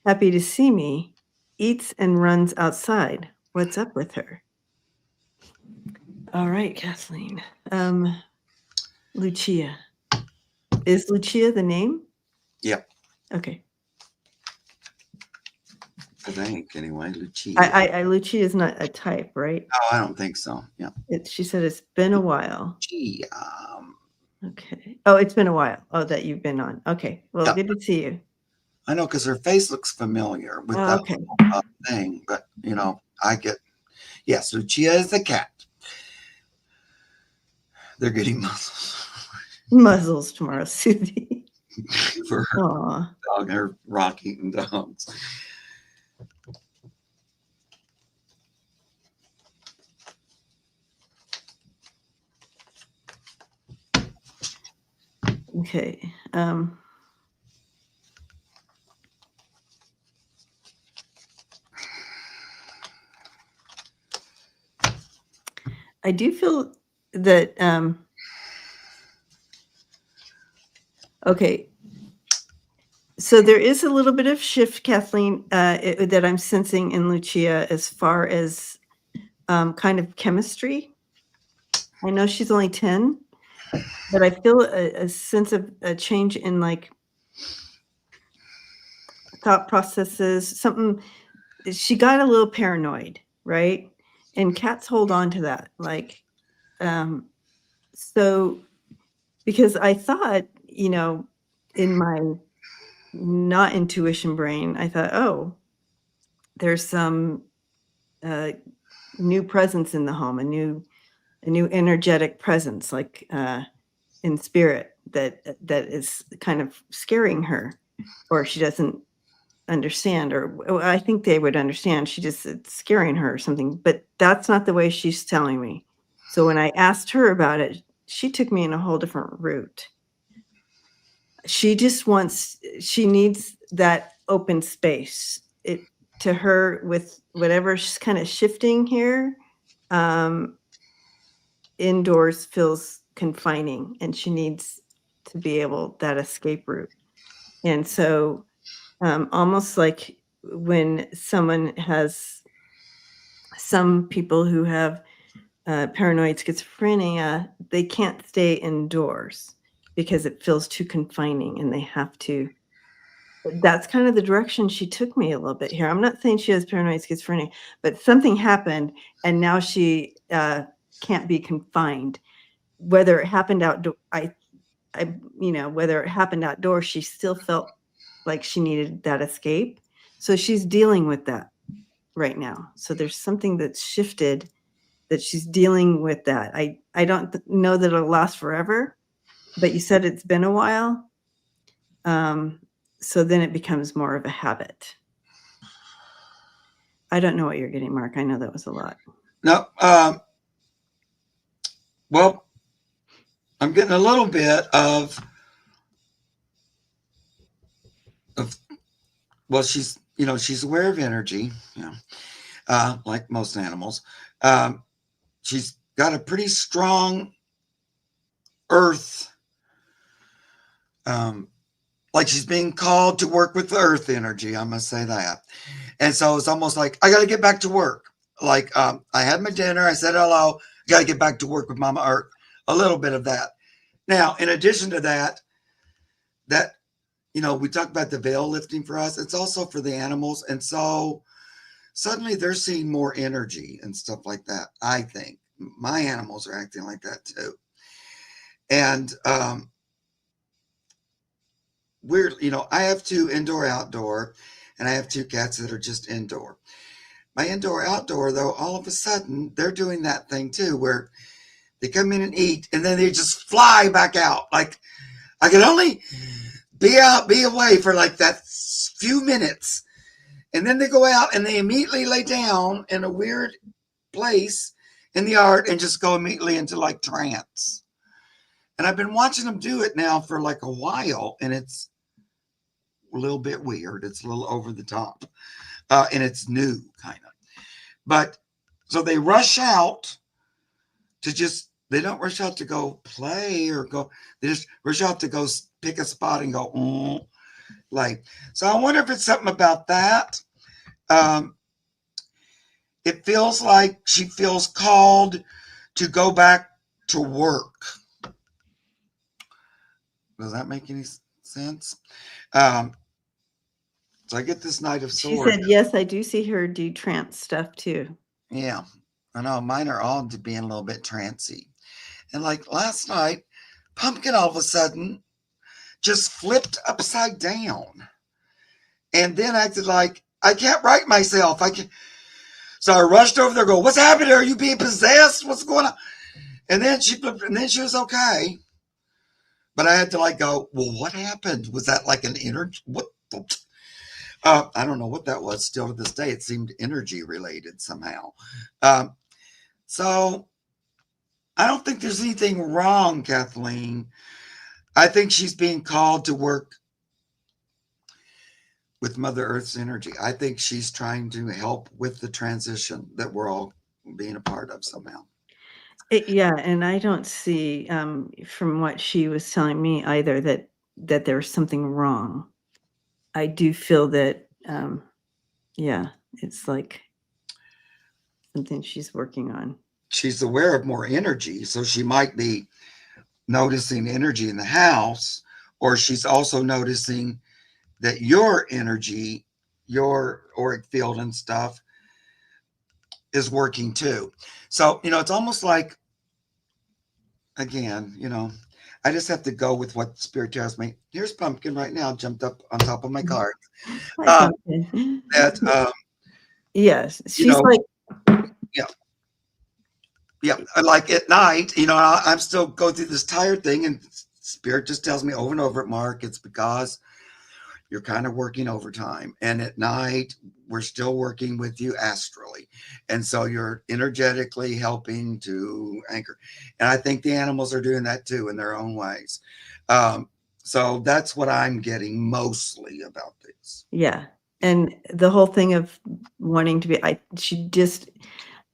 Happy to see me, eats and runs outside. What's up with her? All right, Kathleen. Lucia. Is Lucia the name? Yep. Okay. I think anyway, Lucia. Lucia is not a type, right? No, I don't think so. Yeah. She said it's been a while. Lucia. Okay. Oh, it's been a while. Oh, that you've been on. Okay. Well, good to see you. I know, because her face looks familiar with that thing, but I get, yes, Lucia is the cat. They're getting muzzles. Muzzles tomorrow, Susie. For her Aww. dog, her rock-eating dogs. Okay. I do feel that okay. So there is a little bit of shift, Kathleen, that I'm sensing in Lucia as far as kind of chemistry. I know she's only 10, but I feel a sense of a change in like thought processes. Something, she got a little paranoid, right? And cats hold on to that. Like, so because I thought, in my not intuition brain, I thought, oh, there's some new presence in the home, a new energetic presence, like in spirit that is kind of scaring her, or she doesn't understand, or I think they would understand. It's scaring her or something, but that's not the way she's telling me. So when I asked her about it, she took me in a whole different route. She needs that open space. To her, with whatever's kind of shifting here, indoors feels confining, and she needs to be able that escape route. And so almost like when someone has, some people who have paranoid schizophrenia, they can't stay indoors because it feels too confining, and they have to. That's kind of the direction she took me a little bit here. I'm not saying she has paranoid schizophrenia, but something happened, and now she can't be confined. Whether it happened outdoor, whether it happened outdoors, she still felt like she needed that escape. So she's dealing with that right now. So there's something that's shifted, that she's dealing with that. I don't know that it'll last forever, but you said it's been a while. So then it becomes more of a habit. I don't know what you're getting, Mark. I know that was a lot. No. Well, I'm getting a little bit of well, she's aware of energy, like most animals. She's got a pretty strong earth, like she's being called to work with the earth energy. I must say that. And so it's almost like, I got to get back to work. Like, I had my dinner, I said hello, got to get back to work with Mama Earth. A little bit of that. Now, in addition to that, we talk about the veil lifting for us. It's also for the animals. And so suddenly they're seeing more energy and stuff like that. I think my animals are acting like that too. And I have 2 indoor outdoor, and I have 2 cats that are just indoor. My indoor outdoor, though, all of a sudden they're doing that thing too, where They come in and eat, and then they just fly back out. Like I can only be away for like that few minutes. And then they go out and they immediately lay down in a weird place in the yard and just go immediately into like trance. And I've been watching them do it now for like a while, and it's a little bit weird. It's a little over the top, and it's new kind of. But so they rush out to just, they don't rush out to go play or go, they just rush out to go pick a spot and go, like, so I wonder if it's something about that. It feels like she feels called to go back to work. Does that make any sense? So I get this Knight of She Swords. said, yes, I do see her do trance stuff too. Yeah, I know. Mine are all being a little bit trancy. And like last night, Pumpkin all of a sudden just flipped upside down and then acted like, I can't right myself. I can't. So I rushed over there, go, what's happening? Are you being possessed? What's going on? And then she flipped, and then she was okay. But I had to like go, well, what happened? Was that like an energy? What? I don't know what that was. Still to this day, it seemed energy related somehow. So I don't think there's anything wrong, Kathleen. I think she's being called to work with Mother Earth's energy. I think she's trying to help with the transition that we're all being a part of somehow. Yeah, and I don't see from what she was telling me either that there was something wrong. I do feel that, yeah, it's like something she's working on. She's aware of more energy, so she might be noticing energy in the house, or she's also noticing that your energy, your auric field and stuff is working too. So, it's almost like, again, I just have to go with what Spirit tells me. Here's Pumpkin right now, jumped up on top of my card. Hi, Pumpkin. That, yes, she's like, yeah, like at night, I'm still going through this tired thing, and Spirit just tells me over and over, Mark, it's because you're kind of working overtime. And at night, we're still working with you astrally. And so you're energetically helping to anchor. And I think the animals are doing that too in their own ways. So that's what I'm getting mostly about this. yeah. And the whole thing of wanting to be, she just,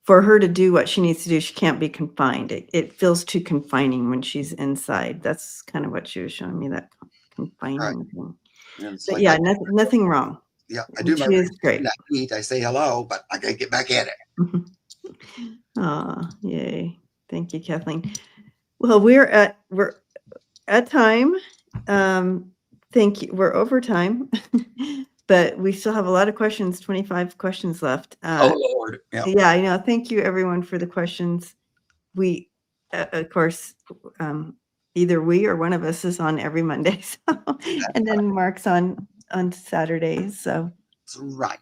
for her to do what she needs to do, she can't be confined. It feels too confining when she's inside. That's kind of what she was showing me, that confining thing. But like yeah, nothing wrong. Yeah, I do. She is great. I eat, I say hello, but I gotta get back at it. Oh, yay. Thank you, Kathleen. Well, we're at time. Thank you. We're over time, but we still have a lot of questions, 25 questions left. Oh, Lord. Yeah, I know. Thank you, everyone, for the questions. We, of course, either we or one of us is on every Monday. So, and then Mark's on Saturdays. So that's right.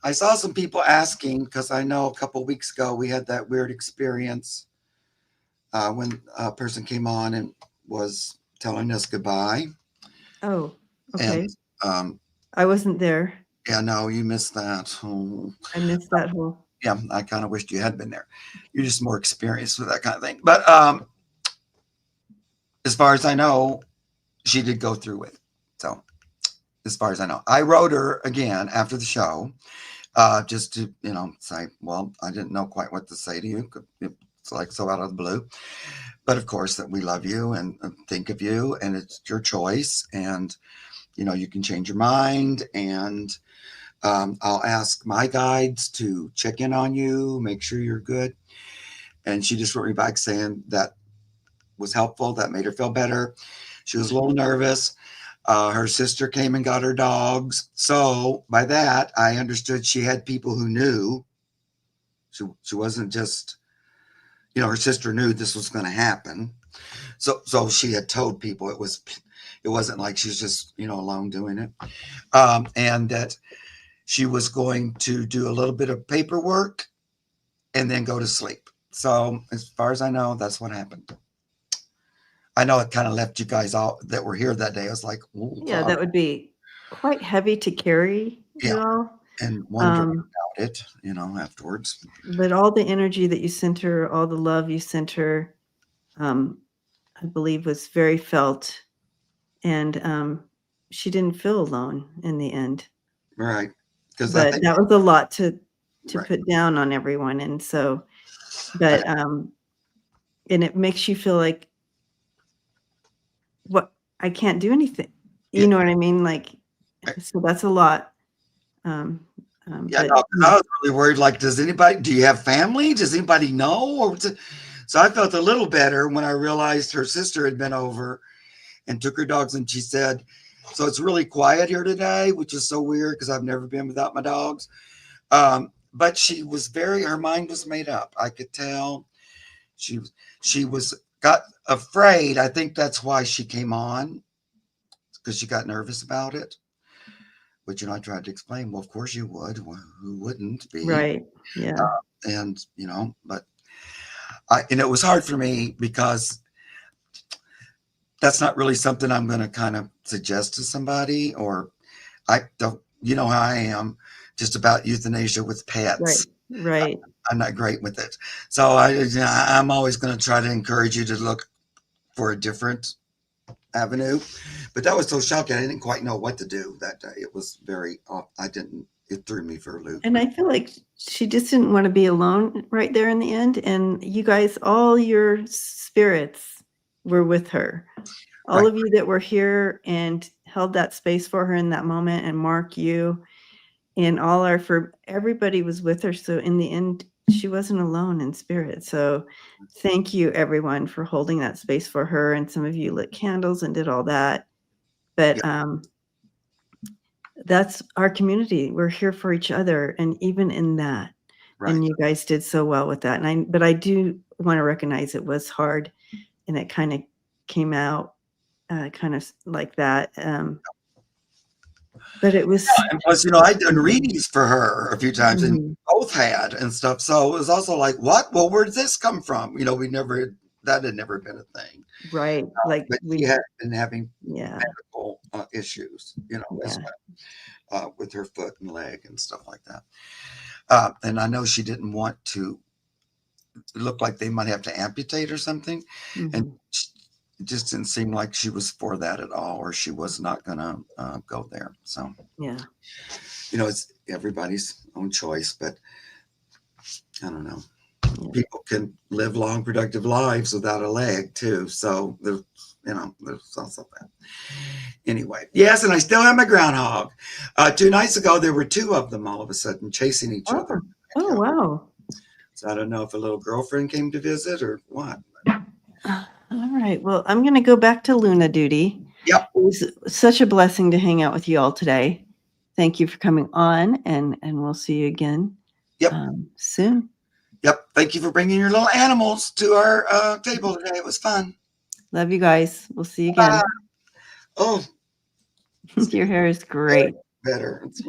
I saw some people asking, because I know a couple of weeks ago we had that weird experience when a person came on and was telling us goodbye. Oh, okay. And I wasn't there. Yeah, no, you missed that. Oh. I missed that whole. Yeah, I kind of wished you had been there. You're just more experienced with that kind of thing. But as far as I know, she did go through with it. So as far as I know, I wrote her again after the show, just to, say, well, I didn't know quite what to say to you. It's like so out of the blue. But of course, that we love you and think of you, and it's your choice. And, you can change your mind. And I'll ask my guides to check in on you, make sure you're good. And she just wrote me back saying that was helpful. That made her feel better. She was a little nervous. Her sister came and got her dogs. So by that, I understood she had people who knew. She wasn't just, her sister knew this was going to happen. So she had told people it wasn't like she's just, alone doing it. And that she was going to do a little bit of paperwork and then go to sleep. So as far as I know, that's what happened. I know it kind of left you guys all that were here that day. I was like, "Ooh, Yeah, that would be quite heavy to carry, Yeah. you all. and wondered Um, about it, afterwards. but all the energy that you sent her, all the love you sent her, I believe was very felt. And she didn't feel alone in the end. Right. Because I But think, that was a lot to right. put down on everyone, and so I- and it makes you feel like, "What? I can't do anything." Yeah. You know what I mean? Like, Right. so that's a lot. Um, Yeah, but no, 'cause I was really worried. Like, do you have family? Does anybody know? So I felt a little better when I realized her sister had been over and took her dogs, and she said, "So it's really quiet here today," which is so weird because I've never been without my dogs. But her mind was made up. I could tell she was got afraid. I think that's why she came on, because she got nervous about it. But I tried to explain. Well, of course you would. Well, who wouldn't be? right. Yeah. And but it was hard for me because that's not really something I'm going to kind of suggest to somebody, or I don't. You know how I am, just about euthanasia with Right. pets. Right. I'm not great with it. So I'm always going to try to encourage you to look for a different avenue. But that was so shocking. I didn't quite know what to do that day. It was very, it threw me for a loop. And I feel like she just didn't wanna be alone right there in the end, and you guys, all your spirits were with her. All Right. of you that were here and held that space for her in that moment, and Mark, you, and for everybody was with her, so in the end, she wasn't alone in spirit. So thank you, everyone, for holding that space for her, and some of you lit candles and did all that. But, Yeah. that's our community. We're here for each other, and even in that, Right. and you guys did so well with that. But I do wanna recognize it was hard, and it kinda came out, kind of like that, but it was And plus, I'd done readings for her a few times, and Mhm. both had and stuff. So it was also like, what? Well, where did this come from? That had never been a thing. Right, like, But she had been having yeah, medical issues, as yeah, well, with her foot and leg and stuff like that. And I know she didn't want to look like they might have to amputate or something. And mhm, it just didn't seem like she was for that at all, or she was not going to go there. So, yeah, it's everybody's own choice, but I don't know. yeah. People can live long, productive lives without a leg too. So there's also that. Anyway, yes, and I still have my groundhog. 2 nights ago, there were two of them all of a sudden chasing each Oh, other. oh, wow. So I don't know if a little girlfriend came to visit or what. All right, well, I'm gonna go back to Luna duty. Yep. It was such a blessing to hang out with you all today. Thank you for coming on, and we'll see you again, Yep. Soon. Yep. Thank you for bringing your little animals to our table today. It was fun. Love you guys. We'll see you again. Oh, Your hair is great. better. It's